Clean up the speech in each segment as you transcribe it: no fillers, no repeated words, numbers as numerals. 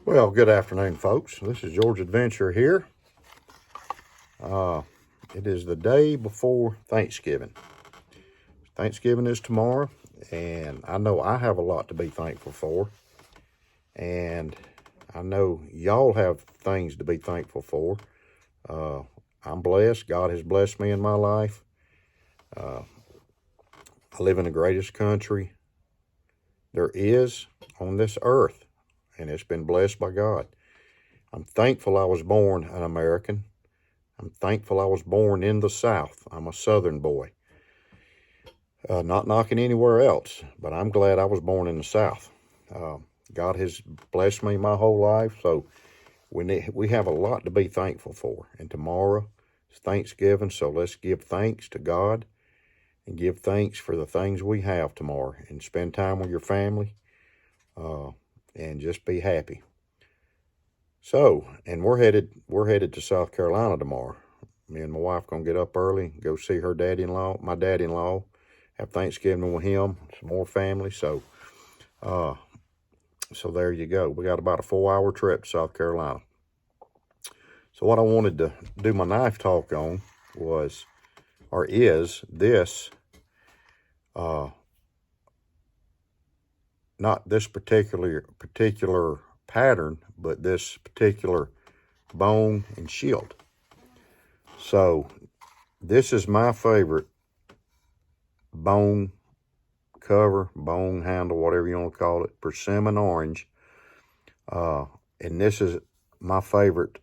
Well, good afternoon, folks. This is George Adventure here. It is the day before Thanksgiving. Thanksgiving is tomorrow, and I know I have a lot to be thankful for. And I know y'all have things to be thankful for. I'm blessed. God has blessed me in my life. I live in the greatest country there is on this earth, and it's been blessed by God. I'm thankful I was born an American. I'm thankful I was born in the South. I'm a Southern boy. Not knocking anywhere else, but I'm glad I was born in the South. God has blessed me my whole life, so we have a lot to be thankful for. And tomorrow is Thanksgiving, so let's give thanks to God and give thanks for the things we have tomorrow, and spend time with your family, and just be happy. So, and we're headed to South Carolina tomorrow. Me and my wife gonna get up early, go see her my daddy-in-law, have Thanksgiving with him, some more family. So there you go. We got about a 4-hour trip to South Carolina. So what I wanted to do my knife talk on is this, not this particular pattern, but this particular bone and shield. So this is my favorite bone cover, bone handle, whatever you want to call it, persimmon orange. And this is my favorite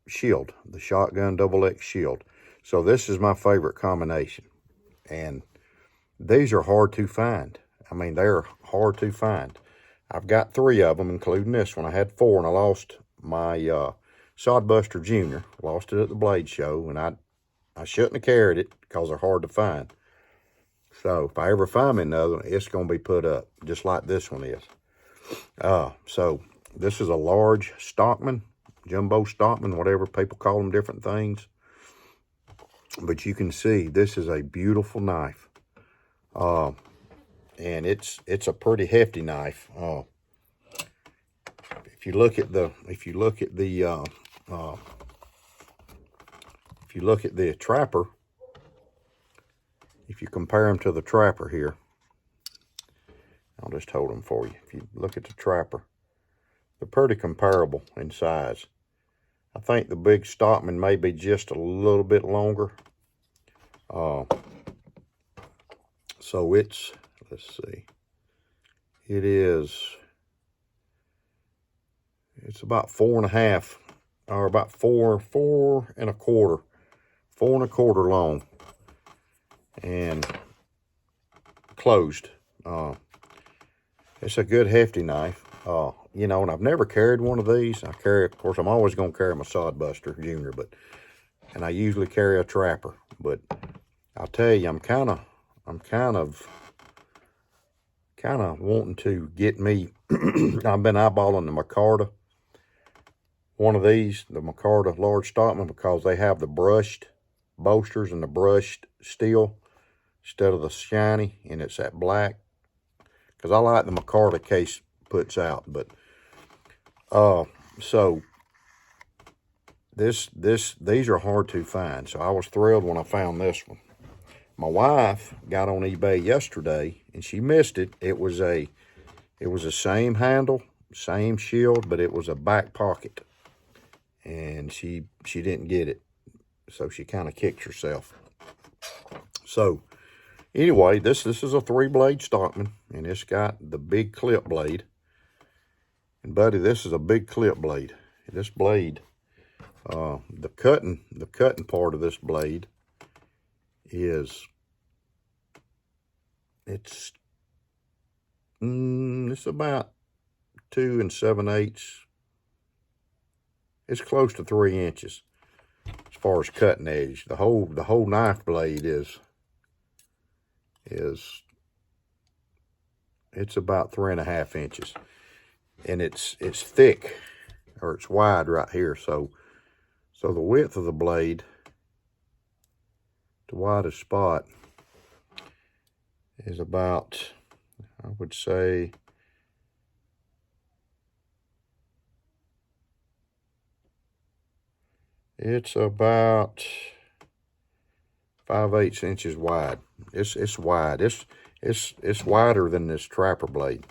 shield, the shotgun XX shield. So this is my favorite combination. And these are hard to find. I mean, they're hard to find. I've got 3 of them, including this one. I had 4, and I lost my Sodbuster Jr. Lost it at the blade show, and I shouldn't have carried it because they're hard to find. So if I ever find me another one, it's going to be put up just like this one is. So this is a large Stockman, jumbo Stockman, whatever people call them, different things. But you can see this is a beautiful knife. And it's a pretty hefty knife. If you look at the trapper, if you compare them to the trapper here, I'll just hold them for you. If you look at the trapper, they're pretty comparable in size. I think the big Stockman may be just a little bit longer. So it's, let's see, it's about 4.5, or about four and a quarter long, and closed. It's a good hefty knife. You know, and I've never carried one of these. Of course, I'm always going to carry my Sodbuster Jr., and I usually carry a trapper. But I'll tell you, I'm kind of wanting to get me. I've been eyeballing the Micarta, one of these, the Micarta Large Stockman, because they have the brushed bolsters and the brushed steel instead of the shiny, and it's that black. Because I like the Micarta case puts out, but so these are hard to find. So I was thrilled when I found this one. My wife got on eBay yesterday, and she missed it. It was the same handle, same shield, but it was a back pocket, and she didn't get it, so she kind of kicked herself. So anyway, this is a 3-blade Stockman, and it's got the big clip blade. And buddy, this is a big clip blade. This blade, the cutting part of this blade is, it's about 2 7/8. It's close to 3 inches as far as cutting edge. The whole knife blade is it's about 3.5 inches, and it's thick, or it's wide right here. So the width of the blade, the widest spot, is about, I would say, It's about 5/8 inches wide. It's wide. It's wider than this trapper blade.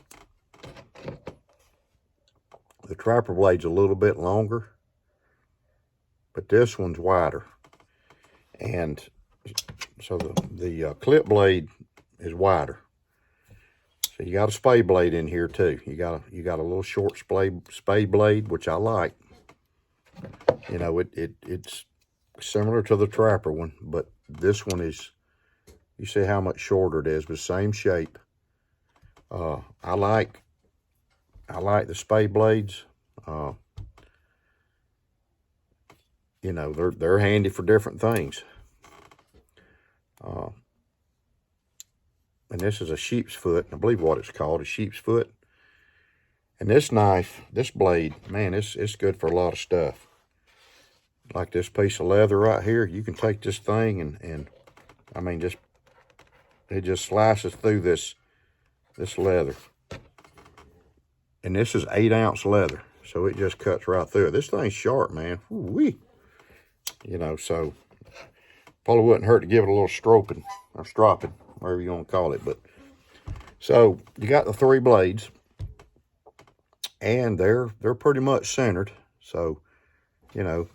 The trapper blade's a little bit longer, but this one's wider. And so the clip blade is wider. So you got a spade blade in here too. You got a little short spade blade, which I like. You know, it's similar to the trapper one, but this one is, you see how much shorter it is, but same shape. I like the spade blades. You know, they're handy for different things. And this is a sheep's foot. I believe what it's called, a sheep's foot. And this knife, this blade, man, it's good for a lot of stuff. Like this piece of leather right here, you can take this thing and I mean, it just slices through this leather. And this is 8-ounce leather, so it just cuts right through it. This thing's sharp, man. Woo-wee. You know, so probably wouldn't hurt to give it a little stropping, or stropping, whatever you want to call it. But so you got the 3 blades, and they're pretty much centered. So, you know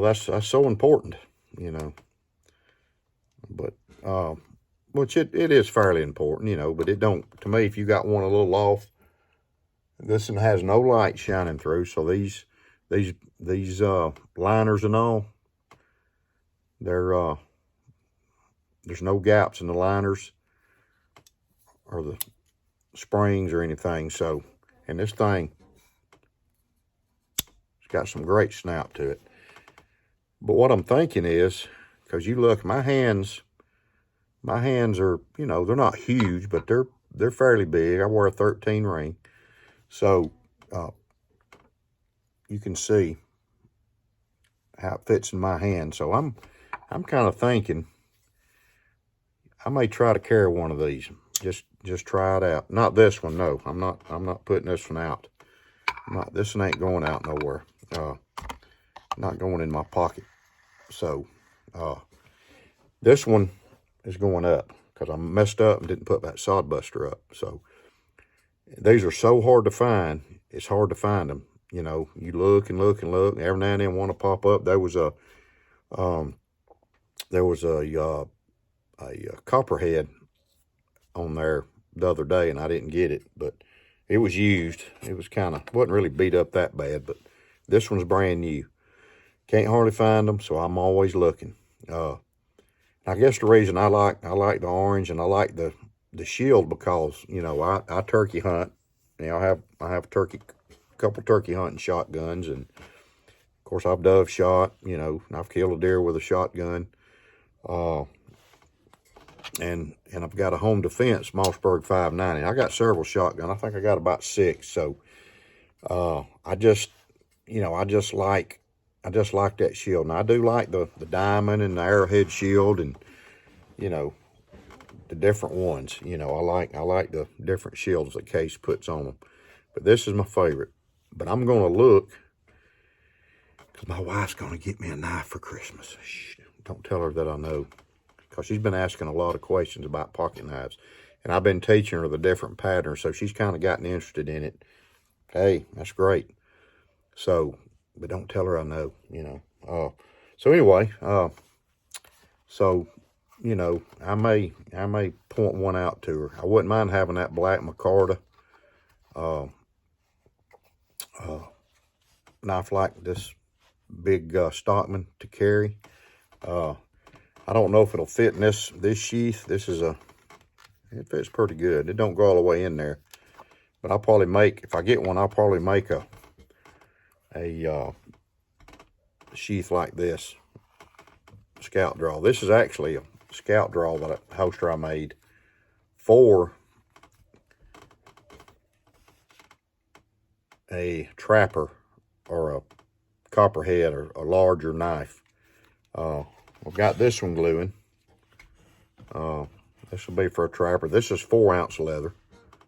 that's so important, you know. But which it is fairly important, you know. But it don't, to me, if you got one a little off, this one has no light shining through. So these liners and all, there's no gaps in the liners or the springs or anything. So, and this thing, it's got some great snap to it. But what I'm thinking is, because you look, my hands are, you know, they're not huge, but they're fairly big. I wear a 13 ring. So you can see how it fits in my hand. So I'm kind of thinking I may try to carry one of these. Just try it out. Not this one, no. I'm not putting this one out. This one ain't going out nowhere. Not going in my pocket. So this one is going up because I messed up and didn't put that sod buster up. So these are so hard to find. It's hard to find them. You know, you look and look and look. And every now and then one will pop up. There was a copperhead on there the other day, and I didn't get it, but it was used. It was wasn't really beat up that bad, but this one's brand new. Can't hardly find them, so I'm always looking. I guess the reason I like the orange and I like the Shield, because, you know, I turkey hunt. You know, I have a couple turkey hunting shotguns, and of course I've dove shot. You know, and I've killed a deer with a shotgun. And I've got a home defense Mossberg 590. I got several shotguns. I think I got about 6. So I just like that Shield. And I do like the diamond and the arrowhead shield, and, you know, the different ones. You know, I like the different shields that Case puts on them. But this is my favorite. But I'm going to look, because my wife's going to get me a knife for Christmas. Shh, don't tell her that I know. Because she's been asking a lot of questions about pocket knives. And I've been teaching her the different patterns, so she's kind of gotten interested in it. Hey, that's great. So, but don't tell her I know, you know. So anyway, so, you know, I may point one out to her. I wouldn't mind having that black micarta knife like this big Stockman to carry. I don't know if it'll fit in this sheath. It fits pretty good. It don't go all the way in there. But I'll probably if I get one, I'll probably make a sheath like this, scout draw. This is actually a scout draw holster I made for a trapper or a copperhead or a larger knife. I've got this one gluing. This will be for a trapper. This is 4-ounce leather,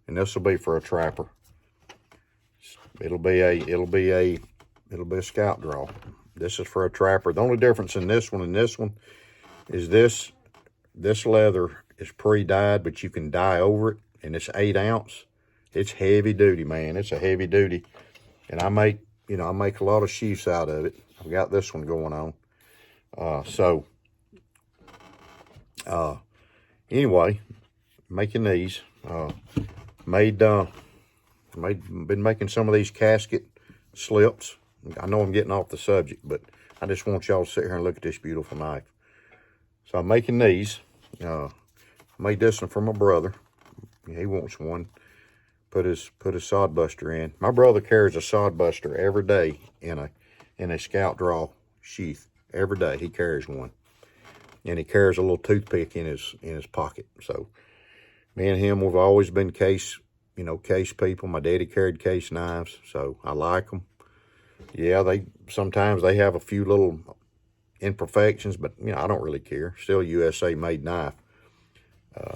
and this will be for a trapper. It'll be a scout draw. This is for a trapper. The only difference in this one and this one is this leather is pre-dyed, but you can dye over it, and it's 8 ounce. It's heavy duty, man. It's a heavy duty, and I make a lot of sheaths out of it. I've got this one going on. Anyway, making these. Been making some of these casket slips. I know I'm getting off the subject, but I just want y'all to sit here and look at this beautiful knife. So I'm making these. I made this one for my brother. He wants one. Put his sod buster in. My brother carries a sod buster every day in a scout draw sheath. Every day he carries one, and he carries a little toothpick in his pocket. So me and him, we've always been case people. My daddy carried case knives, so I like them. Yeah, sometimes they have a few little imperfections, but I don't really care. Still a USA made knife.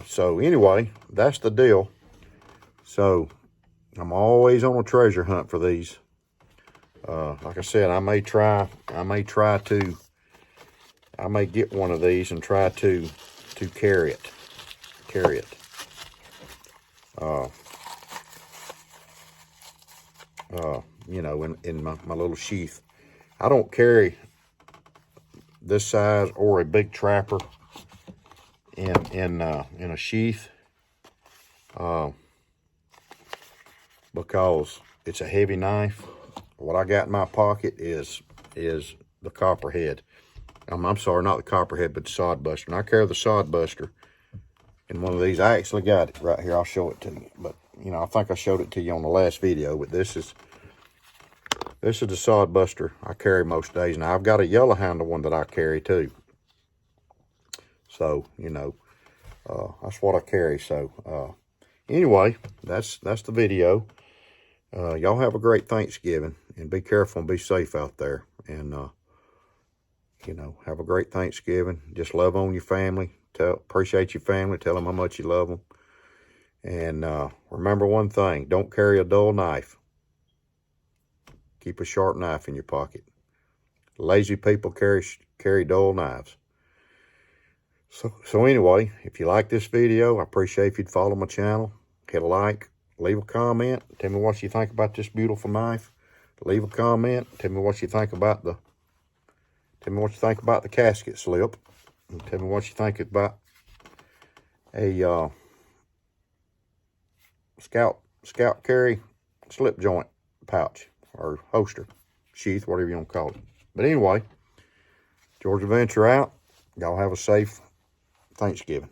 So anyway, that's the deal. So I'm always on a treasure hunt for these. Like I said, I may get one of these and try to carry it. In my little sheath. I don't carry this size or a big trapper in a sheath because it's a heavy knife. What I got in my pocket is the copperhead. I'm sorry, not the copperhead, but the sod buster. And I carry the sod buster in one of these. I actually got it right here. I'll show it to you. But I think I showed it to you on the last video. But this is the sod buster I carry most days. Now I've got a yellow handle one that I carry too. So that's what I carry. So anyway, that's the video. Y'all have a great Thanksgiving, and be careful and be safe out there. And have a great Thanksgiving. Just love on your family. Appreciate your family. Tell them how much you love them. And remember one thing: don't carry a dull knife. Keep a sharp knife in your pocket. Lazy people carry dull knives. So anyway, if you like this video, I appreciate if you'd follow my channel. Hit a like, leave a comment. Tell me what you think about this beautiful knife. Leave a comment. Tell me what you think about the casket slip. And tell me what you think about a scout carry slip joint pouch or holster, sheath, whatever you want to call it. But anyway, George Adventure out. Y'all have a safe Thanksgiving.